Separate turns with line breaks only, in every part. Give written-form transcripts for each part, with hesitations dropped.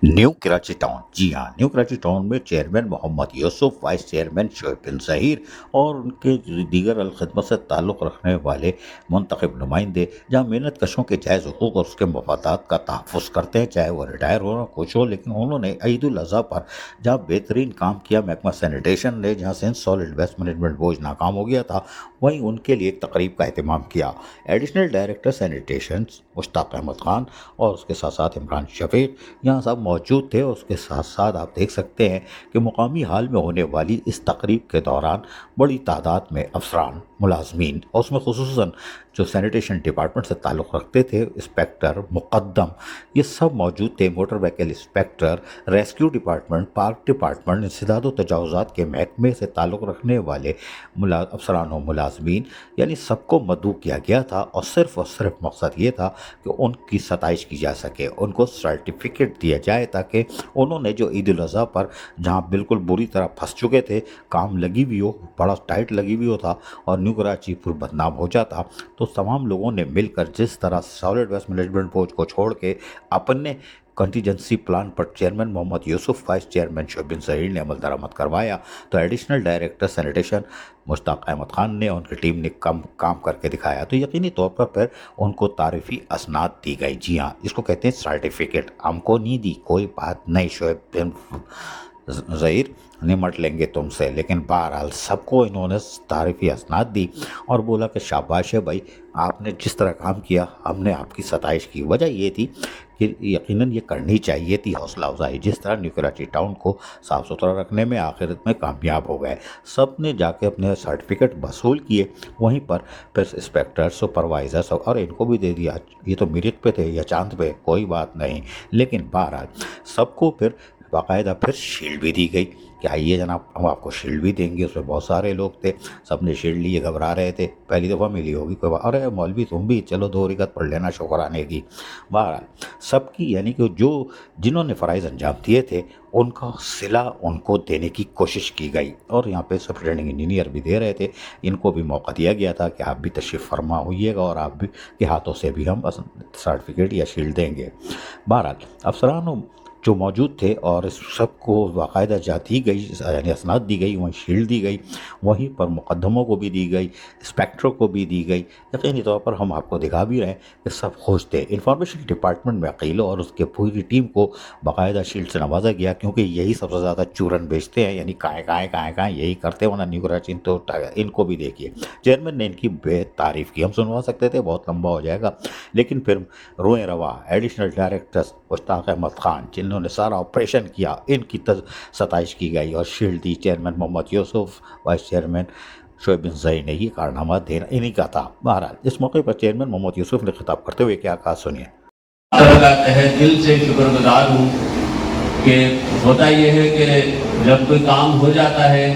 New Karachi town. जी हाँ, new Karachi town में chairman Mohammad Yusuf, vice chairman Shoaib bin Zaheer और उनके दीगर अलखदमत से ताल्लुक़ रखने वाले मुंतखब नुमाइंदे जहाँ मेहनत कशों के जायज़ हुकूक़ और उसके मफादात का तहफ़्फ़ुज़ करते हैं, चाहे वो रिटायर हो ना कुछ हो, लेकिन उन्होंने ईद उल अज़हा पर जहाँ बेहतरीन काम किया महकमा सैनिटेशन ने, जहाँ Sindh solid waste management board नाकाम हो गया था, वहीं उनके लिए एक तकरीब का एहतमाम किया। Additional director sanitation Mushtaq Ahmed Khan और उसके साथ साथ इमरान शफीक यहाँ सब मौजूद थे। और उसके साथ साथ आप देख सकते हैं कि मुकामी हाल में होने वाली इस तकरीब के दौरान बड़ी तादाद में अफसरान, मुलाजमीन और उसमें खुसूसन जो सैनिटेशन डिपार्टमेंट से ताल्लुक़ रखते थे, इंस्पेक्टर, मुक़द्दम, ये सब मौजूद थे। Motor vehicle inspector, rescue department, park department, इंसदाद व तजावुज़ात के महकमे से ताल्लुक़ रखने वाले अफसरान और मुलाजमीन, यानी सबको मदऊ किया गया था। और सिर्फ मकसद ये था कि उनकी सताइश की जा सके, उनको सर्टिफिकेट दिया जाए, ताकि उन्होंने जो ईद उल अज़हा पर जहाँ बिल्कुल बुरी तरह फंस चुके थे, काम लगी हुई हो, बड़ा टाइट लगी हुई हो था और न्यू कराची पूरा बदनाम हो जाता, तो तमाम लोगों ने मिलकर जिस तरह सॉलिड वेस्ट मैनेजमेंट बोर्ड को छोड़ के अपने कंटीजेंसी प्लान पर chairman Mohammad Yusuf, vice chairman Shoaib bin Zaheer ने अमल दरामद करवाया, तो additional director sanitation Mushtaq Ahmed Khan ने, उनकी टीम ने काम करके दिखाया, तो यकीनी तौर पर फिर उनको तारीफ़ी असनाद दी गई। जी हाँ, इसको कहते हैं सर्टिफिकेट। हमको नहीं दी, कोई बात नहीं, शोएब बिन ज़हीर निमट लेंगे तुमसे, लेकिन बहरहाल सबको इन्होंने तारीफ़ी असनाद दी और बोला कि शाबाश है भाई, आपने जिस तरह काम किया, हमने आपकी सताइश की। वजह ये थी कि यकीनन ये करनी चाहिए थी हौसला अफजाई, जिस तरह न्यू कराची टाउन को साफ़ सुथरा रखने में आखिरत में कामयाब हो गए। सब ने जाके अपने सर्टिफिकेट वसूल किए, वहीं पर फिर इंस्पेक्टर, सुपरवाइज़र और इनको भी दे दिया। ये तो मेरिट पे थे या चांद पे, कोई बात नहीं, लेकिन बहरहाल सबको फिर बाकायदा फिर शील्ड भी दी गई कि आइए जनाब, हम आपको शील्ड भी देंगे। उसमें बहुत सारे लोग थे, सब ने शील्ड लिए, घबरा रहे थे, पहली दफ़ा मिली होगी कोई बात, अरे मौलवी तुम भी चलो 2 रकात पढ़ लेना शुक्राने की। बहरहाल सबकी, यानी कि जो जिन्होंने फ़राइज़ अंजाम दिए थे, उनका सिला उनको देने की कोशिश की गई। और यहाँ पे सुपरिटेंडिंग इंजीनियर भी दे रहे थे, इनको भी मौका दिया गया था कि आप भी तशरीफ़ फरमा होइएगा और आप भी के हाथों से भी हम सर्टिफिकेट या शील्ड देंगे। बहरहाल अफसरान जो मौजूद थे और सबको बाकायदा जात दी गई, यानी असनाद दी गई, वहीं शील्ड दी गई, वहीं पर मुकद्दमों को भी दी गई, इंस्पेक्टरों को भी दी गई। यकीनी तौर पर हम आपको दिखा भी रहे हैं कि सब खुश थे। इंफॉर्मेशन डिपार्टमेंट में अकीलों और उसके पूरी टीम को बाकायदा शील्ड से नवाजा गया, क्योंकि यही सबसे ज़्यादा चूरन बेचते हैं, यानी काएँ यही करते हैं, वरना न्यू कराची तो इनको भी देखिए। चेयरमैन ने इनकी बेतारीफ़ की, हम सुनवा सकते थे, बहुत लंबा हो जाएगा, लेकिन फिर रोए रवा एडिशनल डायरेक्टर मुश्ताक अहमद खान, जिन्होंने सारा ऑपरेशन किया, इनकी सताइश की गई और शील्ड दी। Chairman Mohammad Yusuf, vice chairman Shoaib bin Zaheer ने ये कारनामा देना इन्हीं का था। बहरहाल इस मौके पर चेयरमैन मोहम्मद यूसुफ ने खिताब करते हुए क्या कहा, सुनिए।
तहे दिल से शुक्रगुजार हूँ कि होता ये है कि जब कोई काम हो जाता है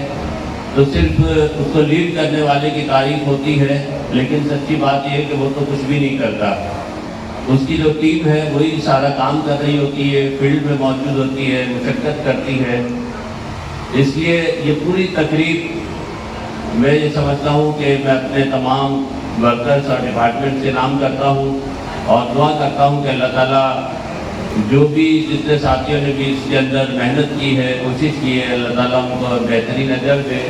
तो सिर्फ उसको लीड करने वाले की तारीफ होती है, लेकिन सच्ची बात यह है कि वो तो कुछ भी नहीं करता। उसकी जो टीम है वही सारा काम कर रही होती है, फील्ड में मौजूद होती है, मशक्क़त करती है। इसलिए ये पूरी तकरीब मैं ये समझता हूँ कि मैं अपने तमाम वर्कर्स और डिपार्टमेंट से नाम करता हूँ और दुआ करता हूँ कि अल्लाह ताला जो भी जितने साथियों ने भी इसके अंदर मेहनत की है, कोशिश की है, अल्लाह ताला उनको बेहतरीन अजर दे।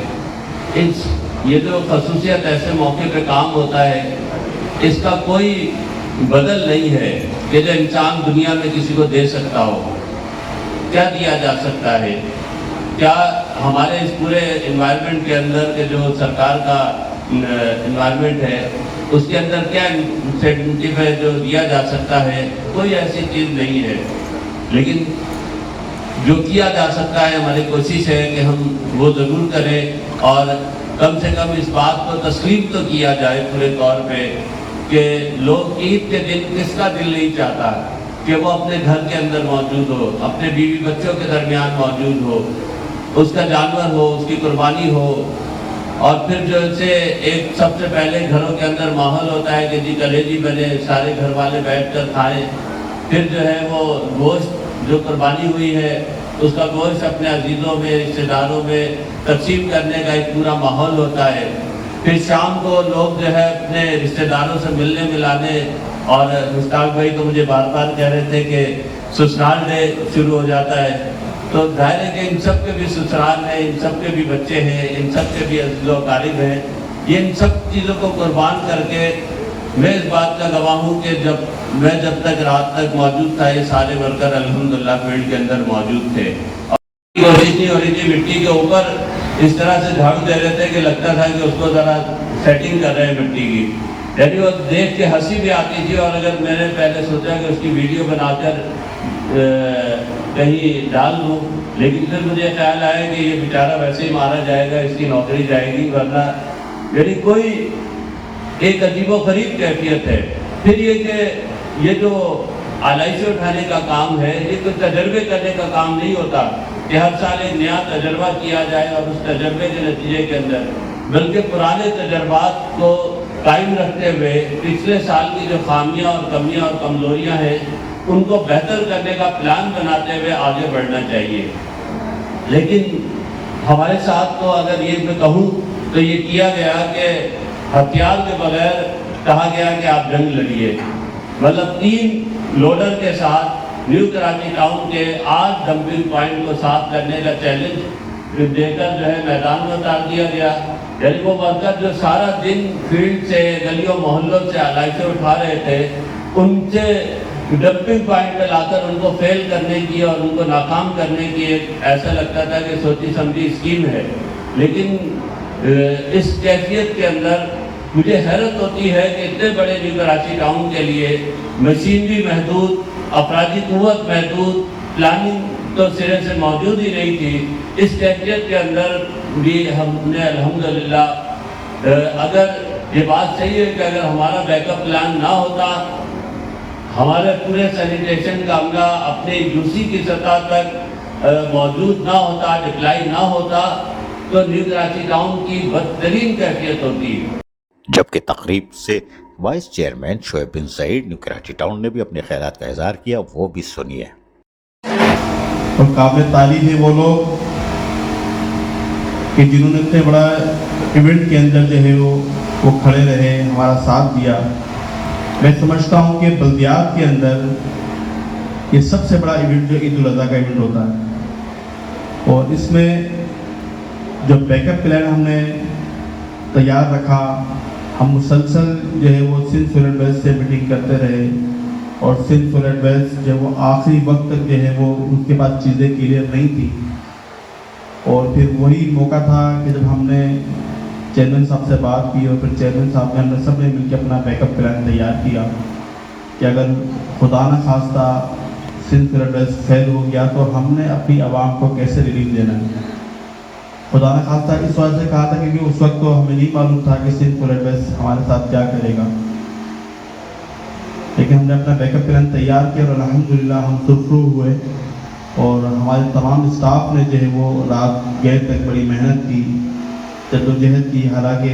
ये जो खसूसियत ऐसे मौके पे काम होता है, इसका कोई बदल नहीं है कि जो इंसान दुनिया में किसी को दे सकता हो। क्या दिया जा सकता है? क्या हमारे इस पूरे इन्वायरमेंट के अंदर के जो सरकार का इन्वायरमेंट है, उसके अंदर क्या इंसेंटिव है जो दिया जा सकता है? कोई ऐसी चीज़ नहीं है, लेकिन जो किया जा सकता है, हमारी कोशिश है कि हम वो ज़रूर करें और कम से कम इस बात को तस्लीम तो किया जाए पूरे तौर पे कि लोग ईद के दिन किसका दिल नहीं चाहता कि वो अपने घर के अंदर मौजूद हो, अपने बीवी बच्चों के दरमियान मौजूद हो, उसका जानवर हो, उसकी कुर्बानी हो। और फिर जो से एक सबसे पहले घरों के अंदर माहौल होता है कि जी कलेजी बने, सारे घर वाले बैठ कर खाएँ। फिर जो है वो गोश्त जो कुर्बानी हुई है, उसका गोश्त अपने अजीज़ों में, रिश्तेदारों में तकसीम करने का एक पूरा माहौल होता है। फिर शाम को लोग जो है अपने रिश्तेदारों से मिलने मिलाने, और मुश्ताक भाई तो मुझे बार बार कह रहे थे कि ससुराल डे शुरू हो जाता है। तो जाहिर है कि इन सब के भी ससुराल हैं, इन सब के भी बच्चे हैं, इन सब के भी अज़ीज़ व अक़ारिब हैं। ये इन सब चीज़ों को कुर्बान करके मैं इस बात का गवाह हूँ कि जब तक रात तक मौजूद था, ये सारे वर्कर अल्हम्दुलिल्लाह फील्ड के अंदर मौजूद थे। और कोशिश नहीं हो रही थी, मिट्टी के ऊपर इस तरह से झाड़ू दे रहे थे कि लगता था कि उसको ज़रा सेटिंग कर रहे हैं मिट्टी की। यानी वो देख के हंसी भी आती थी। और अगर मैंने पहले सोचा कि उसकी वीडियो बनाकर कहीं डाल दूँ, लेकिन फिर मुझे ख्याल आया कि ये बेचारा वैसे ही मारा जाएगा, इसकी नौकरी जाएगी, वरना यानी कोई एक अजीबो गरीब कैफियत है। फिर ये कि ये जो आलाइशें उठाने का काम है, ये कोई तजर्बे करने का काम नहीं होता कि हर साल एक नया तजर्बा किया जाए और उस तजर्बे के नतीजे के अंदर, बल्कि पुराने तजर्बात को कायम रखते हुए पिछले साल की जो खामियां और कमियां और कमजोरियां हैं, उनको बेहतर करने का प्लान बनाते हुए आगे बढ़ना चाहिए। लेकिन हमारे साथ तो अगर ये मैं कहूँ तो ये किया गया कि हथियार के बगैर कहा गया कि आप जंग लड़िए। मतलब 3 लोडर के साथ न्यू कराची टाउन के 8 डंपिंग पॉइंट को साफ करने का चैलेंज देकर जो है मैदान में उतार दिया गया। यानी वो वर्कर जो सारा दिन फील्ड से, गलियों मोहल्लों से आलाइशें उठा रहे थे, उनसे डंपिंग पॉइंट पे लाकर उनको फेल करने की और उनको नाकाम करने की एक ऐसा लगता था कि सोची समझी स्कीम है। लेकिन इस कैफियत के अंदर मुझे हैरत होती है कि इतने बड़े न्यू कराची टाउन के लिए मशीनरी महदूद, अफरादी कुव्वत महदूद, प्लानिंग तो सिरे से मौजूद ही नहीं थी। इस कैफियत के अंदर भी हमने अल्हम्दुलिल्लाह, अगर ये बात सही है कि अगर हमारा बैकअप प्लान ना होता, हमारे पूरे सैनिटेशन का अमला अपने यूसी की सतह तक मौजूद ना होता, डिप्लाई ना होता, तो न्यू कराची टाउन की बदतरीन कैफियत होती।
जबकि तकरीब से वाइस चेयरमैन शोएब बिन सईद न्यू कराची टाउन ने भी अपने ख्यालात का इजहार किया, वो भी सुनिए।
और काबिल तारीफ है वो लोग कि जिन्होंने इतने बड़ा इवेंट के अंदर जो है वो खड़े रहे, हमारा साथ दिया। मैं समझता हूँ कि बल्दियात के अंदर ये सबसे बड़ा इवेंट जो ईद उल अज़हा का इवेंट होता है, और इसमें जो बैकअप प्लान हमने तैयार रखा, हम मुसलसल जो है वो सिंध सोलर वेल्स से मीटिंग करते रहे, और सिंध सोलर वेल्स जो वो आखिरी वक्त तक जो है वो उसके पास चीज़ें क्लियर नहीं थी। और फिर वही मौका था कि जब हमने चेयरमैन साहब से बात की, और फिर चेयरमैन साहब ने हमने सब ने मिलकर अपना बैकअप प्लान तैयार किया कि अगर खुदा न खास्ता सिंध सोलर वेल्स फेल हो गया तो हमने अपनी आवाम को कैसे रिलीफ देना है। खुदा न खास्ता इस वजह से कहा था क्योंकि उस वक्त तो हमें नहीं मालूम था कि सिंध सोलर वेल्स हमारे साथ क्या करेगा, लेकिन हमने अपना बैकअप प्लान तैयार किया और अल्हम्दुलिल्लाह हम सुरखरू हुए। और हमारे तमाम स्टाफ ने जो है वो रात गैर तक बड़ी मेहनत की, जद्दोजहद की। हालांकि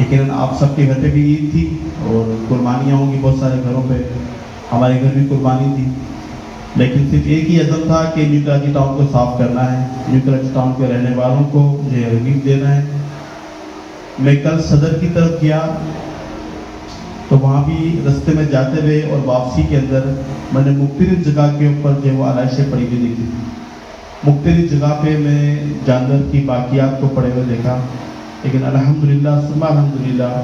यकीनन आप सबके घर पे भी ईद थी और कुर्बानियाँ होंगी बहुत सारे घरों पे, हमारे घर भी कुर्बानी थी, लेकिन सिर्फ एक ही अज़म था कि न्यू कराची टाउन को साफ़ करना है, न्यू कराची टाउन के रहने वालों को जो रिलीफ देना है। मैं कल सदर की तरफ गया तो वहाँ भी रास्ते में जाते हुए और वापसी के अंदर मैंने मुख्तलिफ जगह के ऊपर जो वो आलाइशें पड़ी हुई देखी। मुख्तलिफ जगह पे मैं जानवर की बाकियात को पड़े हुए देखा, लेकिन अल्हम्दुलिल्लाह सुम्मा अल्हम्दुलिल्लाह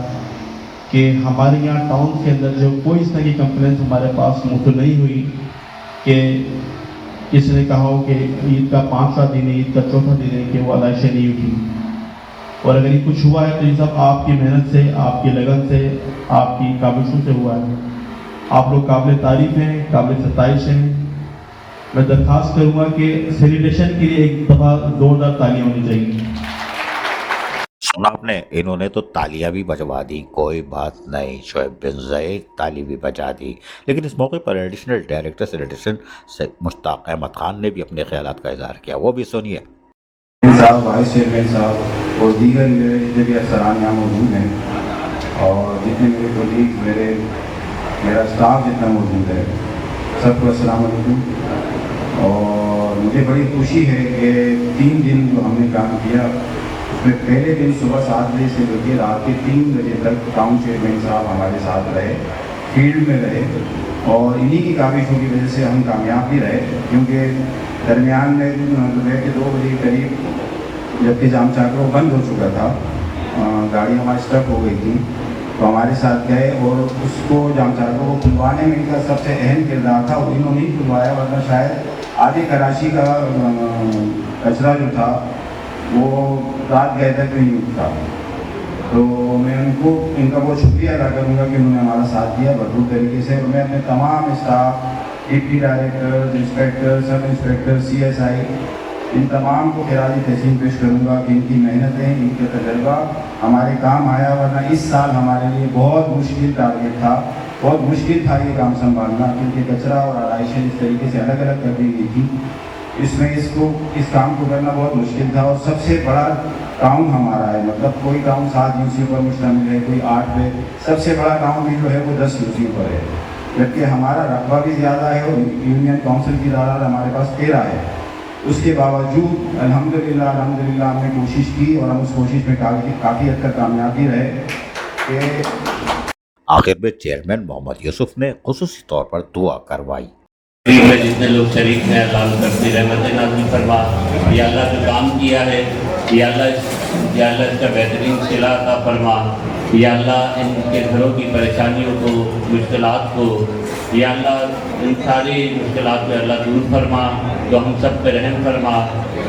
कि हमारे यहाँ टाउन के अंदर जो कोई इस तरह की कंप्लेंट हमारे पास मौसूल नहीं हुई कि किसी ने कहा हो कि ईद का 5वां दिन है, ईद का 4था दिन है कि वो आलाइशें नहीं उठी। और अगर ये कुछ हुआ है तो ये सब आपकी मेहनत से, आपकी लगन से, आपकी काबिशों से हुआ है। आप लोग काबिल तारीफ हैं, काबिल सताइश हैं। मैं दरख्वास्त करूँगा कि सेलिब्रेशन के लिए एक दफ़ा जोरदार तालियां होनी चाहिए।
सुना आपने, इन्होंने तो तालियां भी बजवा दी, कोई बात नहीं, शोएब बिन ज़ईद ताली भी बजा दी। लेकिन इस मौके पर एडिशनल डायरेक्टर सेलिब्रेशन से मुश्ताक अहमद खान ने भी अपने ख्यालात का इजहार किया, वो भी सुनिए।
साहब, वाइस चेयरमैन साहब और दीगर मेरे जितने भी अफसरान यहाँ मौजूद हैं, और जितने मेरे कोलीग, मेरा स्टाफ जितना मौजूद है, सबको अस्सलाम वालेकुम। और मुझे बड़ी खुशी है कि 3 दिन जो हमने काम किया, उसमें पहले दिन सुबह 7 बजे से लेकर रात के 3 बजे तक टाउन चेयरमैन साहब हमारे साथ रहे, फील्ड में रहे, اور انہی کی کاوشوں کی وجہ سے ہم کامیاب بھی رہے، کیونکہ درمیان میں دوپہر کے 2 بجے کے قریب جبکہ جام چاکرو بند ہو چکا تھا، گاڑی ہماری اسٹک ہو گئی تھی، تو ہمارے ساتھ گئے اور اس کو جام چاکرو کو کھلوانے میں ان کا سب سے اہم کردار تھا، اور انہوں نے نہیں کھلوایا، ورنہ شاید آدھی کراچی کا کچرا جو تھا وہ رات گئے تک نہیں اٹھتا۔ تو میں ان کا بہت شکریہ ادا کروں گا کہ انہوں نے ہمارا ساتھ دیا بھرپور طریقے سے، اور میں اپنے تمام اسٹاف، ڈپٹی ڈائریکٹر، انسپیکٹر، سب انسپیکٹر، CSI، ان تمام کو خراج تحسین پیش کروں گا کہ ان کی محنتیں، ان کا تجربہ ہمارے کام آیا، ورنہ اس سال ہمارے لیے بہت مشکل ٹارگیٹ تھا، بہت مشکل تھا یہ کام سنبھالنا، کیونکہ کچرا اور آرائشیں اس طریقے سے الگ الگ کر دی گئی تھی، اس میں اس کام کو کرنا بہت مشکل تھا، اور سب سے بڑا ٹاؤن ہمارا ہے، مطلب کوئی ٹاؤن 7 یوسیوں پر مشتمل ہے، کوئی 8 پہ، سب سے بڑا ٹاؤن بھی جو ہے وہ 10 یوسیوں پر ہے، جبکہ ہمارا رقبہ بھی زیادہ ہے اور یونین کونسل کی تعداد ہمارے پاس 13 ہے۔ اس کے باوجود الحمدللہ ہم نے کوشش کی، اور ہم اس کوشش میں کافی حد تک کامیاب بھی رہے کہ
آخر میں چیئرمین محمد یوسف نے خصوصی طور پر دعا کروائی۔
میں جتنے لوگ شریک ہیں، اللہ ان پر اپنی رحمت نازل فرما، یا اللہ جو کام کیا ہے، یا اللہ اس کا بہترین صلہ عطا فرما، یا اللہ ان کے گھروں کی پریشانیوں کو، مشکلات کو، یا اللہ ان ساری مشکلات کو اللہ دور فرما، تو ہم سب پہ رحم فرما،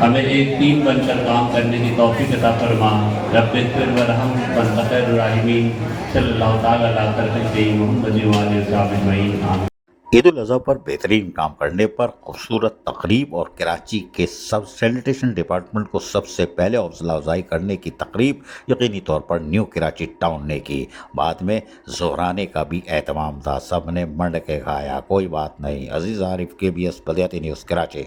ہمیں ایک ٹیم بن کر کام کرنے کی توفیق عطا فرما۔ رب اغفر ورحم وانت خیر الراحمین، صلی اللہ تعالیٰ علی خلقہ محمد و آلہ وصحبہ اجمعین، آمین۔
عید الاضحیٰ پر بہترین کام کرنے پر خوبصورت تقریب اور کراچی کے سب سینیٹیشن ڈپارٹمنٹ کو سب سے پہلے حوصلہ افزائی کرنے کی تقریب یقینی طور پر نیو کراچی ٹاؤن نے کی۔ بعد میں زہرانے کا بھی اہتمام تھا، سب نے منڈ کے کھایا، کوئی بات نہیں۔ عزیز عارف KBS بلدیاتی نیوز کراچی۔